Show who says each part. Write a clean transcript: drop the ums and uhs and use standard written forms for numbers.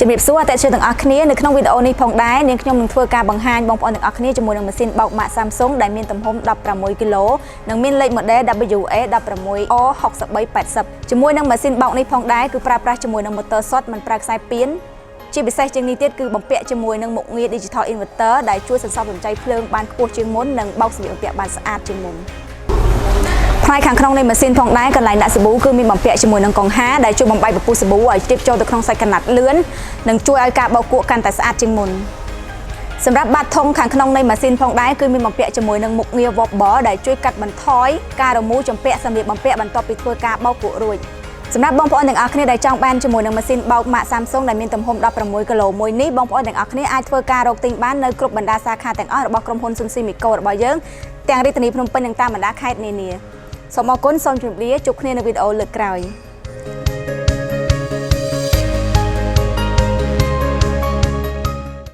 Speaker 1: ជំរាបសួរអតិថិជនទាំងអស់គ្នានៅក្នុងវីដេអូនេះផងដែរនាងខ្ញុំនឹងធ្វើការបង្ហាញបងប្អូនទាំងអស់គ្នាជាមួយនឹងម៉ាស៊ីនបោកម៉ាក Samsung ដែលមានទំហំ 16 គីឡូនិងមានលេខ model WA16O6380 ជាមួយនឹងម៉ាស៊ីនបោកនេះផងដែរគឺប្រើប្រាស់ជាមួយនឹង motor សុទ្ធមិនប្រើខ្សែពៀនជាពិសេសជាងនេះទៀតគឺបំពាក់ជាមួយនឹងមុខងារ digital inverter ដែលជួយសន្សំសំចៃភ្លើងបានខ្ពស់ជាងមុននិងបោកសម្លៀកបំពាក់បានស្អាតជាងមុនផ្នែកខាងក្នុងនៃម៉ាស៊ីនផងដែរកន្លែងដាក់សាប៊ូគឺមានបំពាក់ជាមួយនឹងកង្ហាដែលជួយបំបែកពពុះសាប៊ូឲ្យទាបចូលទៅក្នុងសាច់ក្រណាត់លឿននិងជួយឲ្យការបោកគក់កាន់តែស្អាតជាងមុនសម្រាប់បាតធុងខាងក្នុងនៃម៉ាស៊ីនផងដែរគឺមានបំពាក់ជាមួយនឹងមុខងារ wobber ដែលជួយកាត់បន្ថយការរមូរចម្ពាក់សម្លៀកបំពាក់បន្ទាប់ពីធ្វើការបោកគក់រួចសម្រាប់បងប្អូនទាំងអស់គ្នាដែលចង់បានជាមួយនឹងម៉ាស៊ីនបោកម៉ាក Samsung ដែលមានទំហំ 16 គីឡូមួយនេះបងប្អូនទាំងអស់គ្នាអាចធ្វើការរកទិញបាននៅគ្រប់បណ្ដាសាខាទាំងអស់របស់ក្រុមហ៊ុន Sunsimexco របស់យើងទាំងរាជធានីភ្នំពេញនិងតាមបណ្ដាខេត្តនានាសូមអរគុណសូមជម្រាបលាជួបគ្នានៅវីដេអូលើកក្រោយ